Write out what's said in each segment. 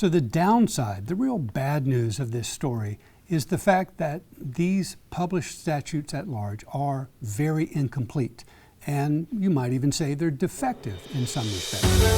So the downside, the real bad news of this story is the fact that these published statutes at large are very incomplete. And you might even say they're defective in some respects.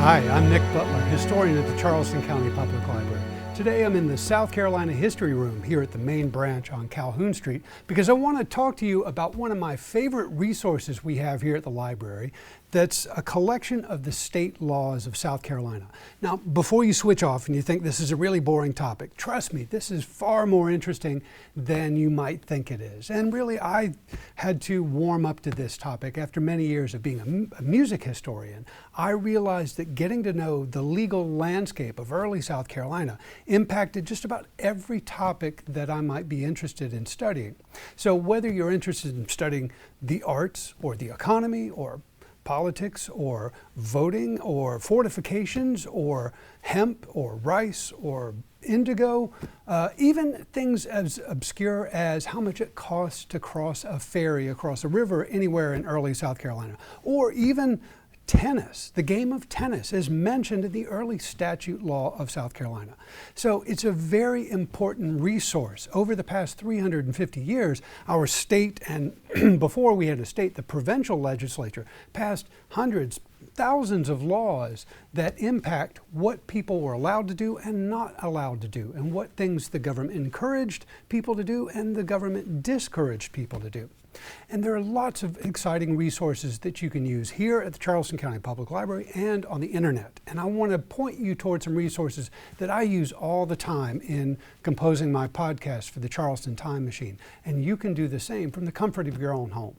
Hi, I'm Nick Butler, historian at the Charleston County Public Library. Today I'm in the South Carolina History Room here at the main branch on Calhoun Street because I want to talk to you about one of my favorite resources we have here at the library that's a collection of the state laws of South Carolina. Now, before you switch off and you think this is a really boring topic, trust me, this is far more interesting than you might think it is. And really, I had to warm up to this topic after many years of being a music historian. I realized that getting to know the legal landscape of early South Carolina impacted just about every topic that I might be interested in studying. So whether you're interested in studying the arts or the economy or politics or voting or fortifications or hemp or rice or indigo, even things as obscure as how much it costs to cross a ferry across a river anywhere in early South Carolina, or even tennis. The game of tennis is mentioned in the early statute law of South Carolina. So it's a very important resource. Over the past 350 years, our state, and before we had a state, the provincial legislature passed hundreds, thousands of laws that impact what people were allowed to do and not allowed to do, and what things the government encouraged people to do and the government discouraged people to do. And there are lots of exciting resources that you can use here at the Charleston County Public Library and on the internet. And I want to point you towards some resources that I use all the time in composing my podcast for the Charleston Time Machine. And you can do the same from the comfort of your own home.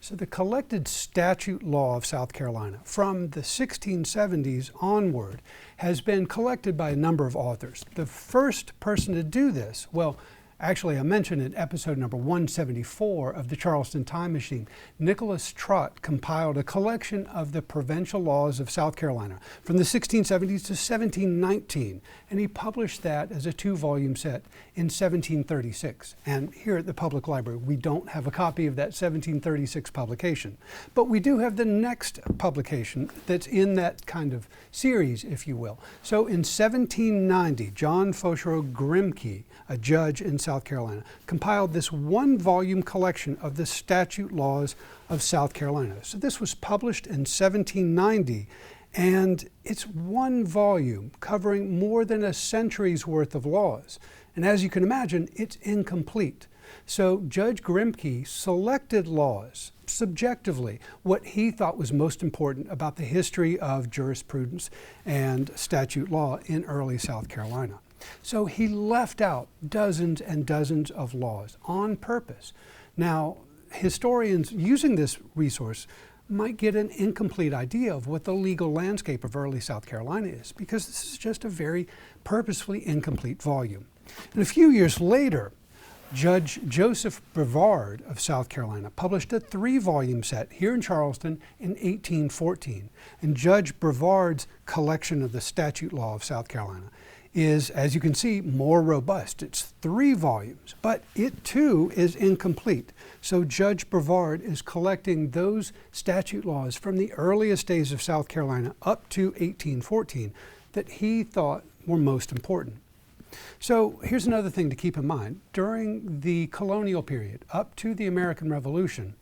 So the collected statute law of South Carolina from the 1670s onward has been collected by a number of authors. The first person to do this, well, actually, I mentioned in episode number 174 of the Charleston Time Machine, Nicholas Trott compiled a collection of the provincial laws of South Carolina from the 1670s to 1719, and he published that as a 2-volume set in 1736. And here at the Public Library, we don't have a copy of that 1736 publication, but we do have the next publication that's in that kind of series, if you will. So in 1790, John Fauchereau Grimke, a judge in South Carolina, compiled this 1-volume collection of the statute laws of South Carolina. So this was published in 1790, and it's 1 volume covering more than a century's worth of laws. And as you can imagine, it's incomplete. So Judge Grimke selected laws subjectively, what he thought was most important about the history of jurisprudence and statute law in early South Carolina. So he left out dozens and dozens of laws on purpose. Now, historians using this resource might get an incomplete idea of what the legal landscape of early South Carolina is, because this is just a very purposefully incomplete volume. And a few years later, Judge Joseph Brevard of South Carolina published a 3-volume set here in Charleston in 1814. And Judge Brevard's collection of the statute law of South Carolina is, as you can see, more robust. It's 3 volumes, but it too is incomplete. So Judge Brevard is collecting those statute laws from the earliest days of South Carolina up to 1814 that he thought were most important. So here's another thing to keep in mind. During the colonial period, up to the American Revolution,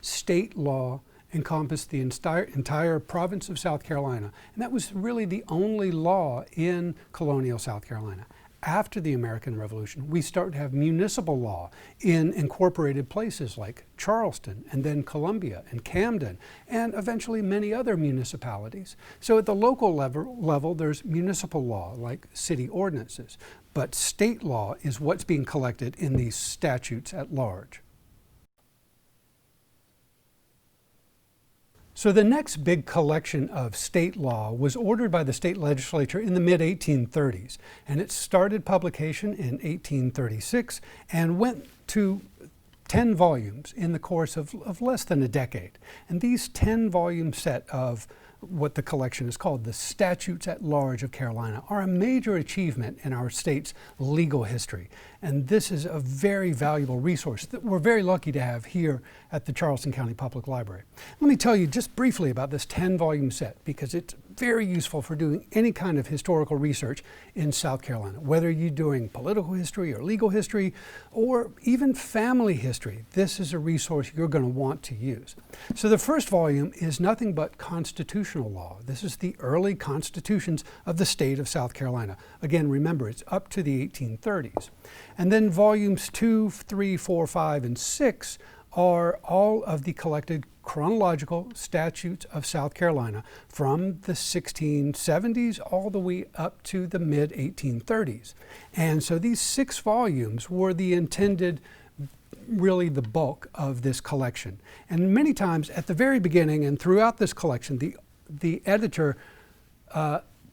state law encompassed the entire province of South Carolina. And that was really the only law in colonial South Carolina. After the American Revolution, we start to have municipal law in incorporated places like Charleston, and then Columbia and Camden, and eventually many other municipalities. So at the local level, there's municipal law like city ordinances, but state law is what's being collected in these statutes at large. So the next big collection of state law was ordered by the state legislature in the mid-1830s, and it started publication in 1836 and went to 10 volumes in the course of less than a decade. And these 10-volume set of what the collection is called, the Statutes at Large of Carolina, are a major achievement in our state's legal history. And this is a very valuable resource that we're very lucky to have here at the Charleston County Public Library. Let me tell you just briefly about this 10-volume set, because it's very useful for doing any kind of historical research in South Carolina, whether you're doing political history or legal history or even family history. This is a resource you're going to want to use. So the first volume is nothing but constitutional law. This is the early constitutions of the state of South Carolina. Again, remember, it's up to the 1830s. And then volumes 2, 3, 4, 5, and 6 are all of the collected chronological statutes of South Carolina from the 1670s all the way up to the mid-1830s. And so these 6 volumes were the intended, really the bulk of this collection. And many times at the very beginning and throughout this collection, the editor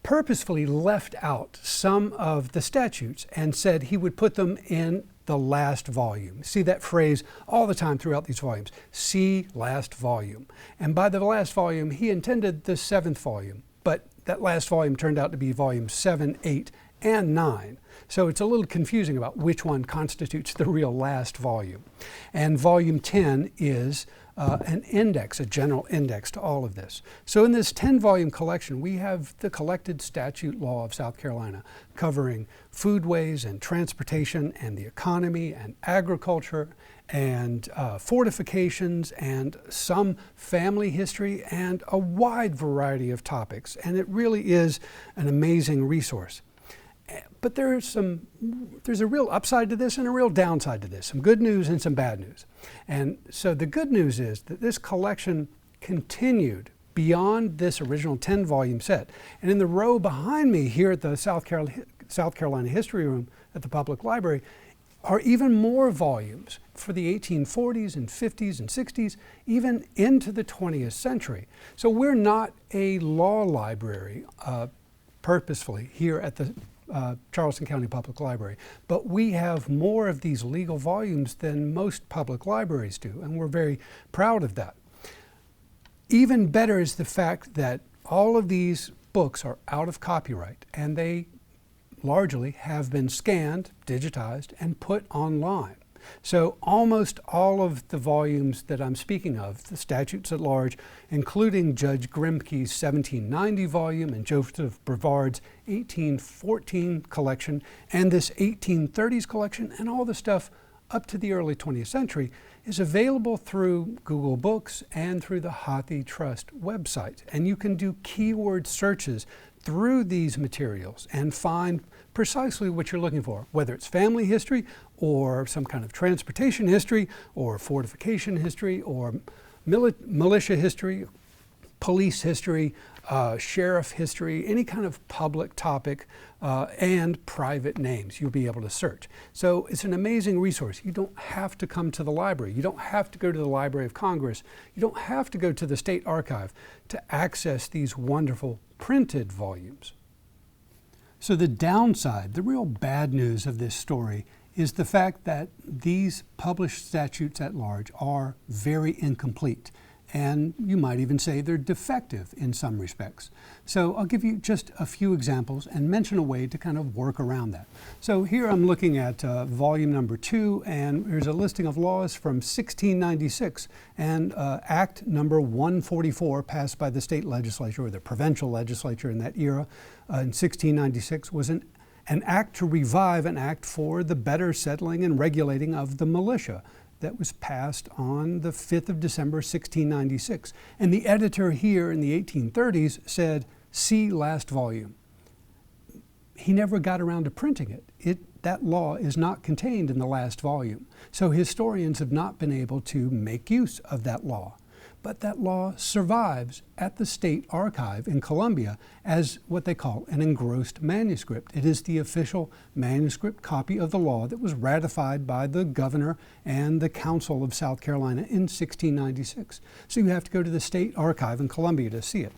purposefully left out some of the statutes and said he would put them in the last volume. See that phrase all the time throughout these volumes, see last volume. And by the last volume, he intended the 7th volume, but that last volume turned out to be volumes 7, 8, and 9. So it's a little confusing about which one constitutes the real last volume. And volume 10 is an index, a general index to all of this. So in this 10-volume collection, we have the collected statute law of South Carolina covering foodways and transportation and the economy and agriculture and fortifications and some family history and a wide variety of topics. And it really is an amazing resource. But there's a real upside to this and a real downside to this, some good news and some bad news. And so the good news is that this collection continued beyond this original 10-volume set. And in the row behind me here at the South Carolina History Room at the Public Library are even more volumes for the 1840s and 50s and 60s, even into the 20th century. So we're not a law library purposefully here at the Charleston County Public Library, but we have more of these legal volumes than most public libraries do, and we're very proud of that. Even better is the fact that all of these books are out of copyright, and they largely have been scanned, digitized, and put online. So almost all of the volumes that I'm speaking of, the statutes at large, including Judge Grimke's 1790 volume and Joseph Brevard's 1814 collection and this 1830s collection and all the stuff up to the early 20th century, is available through Google Books and through the Hathi Trust website. And you can do keyword searches through these materials and find precisely what you're looking for, whether it's family history or some kind of transportation history or fortification history or militia history, police history, sheriff history, any kind of public topic and private names you'll be able to search. So it's an amazing resource. You don't have to come to the library. You don't have to go to the Library of Congress. You don't have to go to the State Archive to access these wonderful printed volumes. So the downside, the real bad news of this story, is the fact that these published statutes at large are very incomplete. And you might even say they're defective in some respects. So I'll give you just a few examples and mention a way to kind of work around that. So here I'm looking at volume number 2, and there's a listing of laws from 1696, and Act number 144 passed by the state legislature, or the provincial legislature in that era in 1696, was an act to revive an act for the better settling and regulating of the militia that was passed on the 5th of December, 1696. And the editor here in the 1830s said, see last volume. He never got around to printing it. That law is not contained in the last volume. So historians have not been able to make use of that law. But that law survives at the State Archive in Columbia as what they call an engrossed manuscript. It is the official manuscript copy of the law that was ratified by the governor and the Council of South Carolina in 1696. So you have to go to the State Archive in Columbia to see it.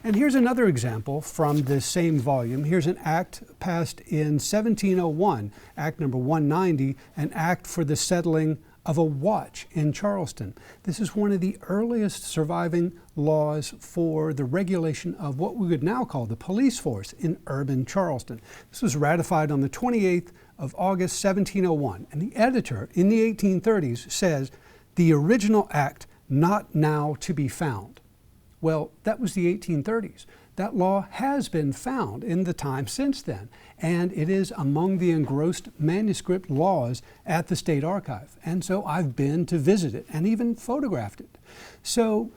And here's another example from this same volume. Here's an act passed in 1701, Act number 190, an act for the settling of a watch in Charleston. This is one of the earliest surviving laws for the regulation of what we would now call the police force in urban Charleston. This was ratified on the 28th of August, 1701, and the editor in the 1830s says, "The original act not now to be found." Well, that was the 1830s. That law has been found in the time since then, and it is among the engrossed manuscript laws at the State Archive. And so I've been to visit it and even photographed it. So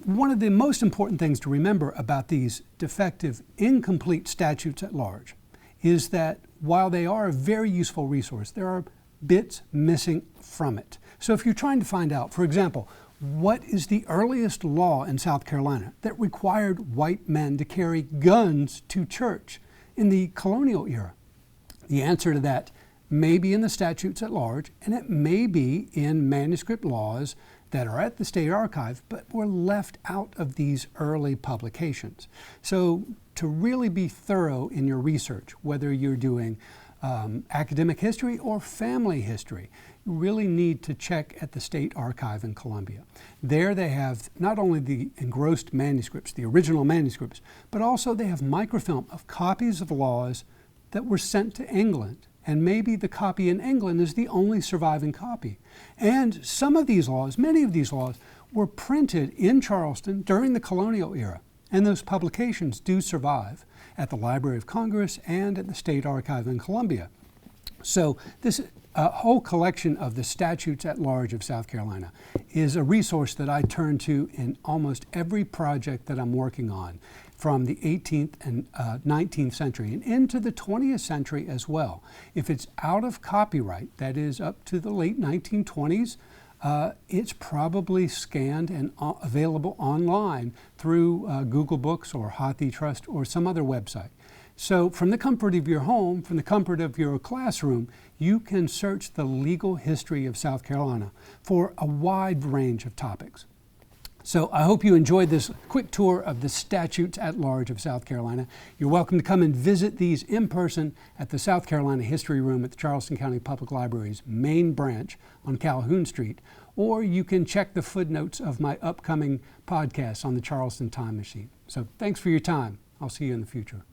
one of the most important things to remember about these defective, incomplete statutes at large is that while they are a very useful resource, there are bits missing from it. So if you're trying to find out, for example, what is the earliest law in South Carolina that required white men to carry guns to church in the colonial era? The answer to that may be in the statutes at large, and it may be in manuscript laws that are at the State Archive, but were left out of these early publications. So to really be thorough in your research, whether you're doing academic history or family history, you really need to check at the State Archive in Columbia. There they have not only the engrossed manuscripts, the original manuscripts, but also they have microfilm of copies of laws that were sent to England. And maybe the copy in England is the only surviving copy. And some of these laws, many of these laws, were printed in Charleston during the colonial era. And those publications do survive at the Library of Congress and at the State Archive in Columbia. So this whole collection of the statutes at large of South Carolina is a resource that I turn to in almost every project that I'm working on, from the 18th and 19th century and into the 20th century as well. If it's out of copyright, that is up to the late 1920s, it's probably scanned and available online through Google Books or HathiTrust or some other website. So from the comfort of your home, from the comfort of your classroom, you can search the legal history of South Carolina for a wide range of topics. So I hope you enjoyed this quick tour of the statutes at large of South Carolina. You're welcome to come and visit these in person at the South Carolina History Room at the Charleston County Public Library's main branch on Calhoun Street, or you can check the footnotes of my upcoming podcast on the Charleston Time Machine. So thanks for your time. I'll see you in the future.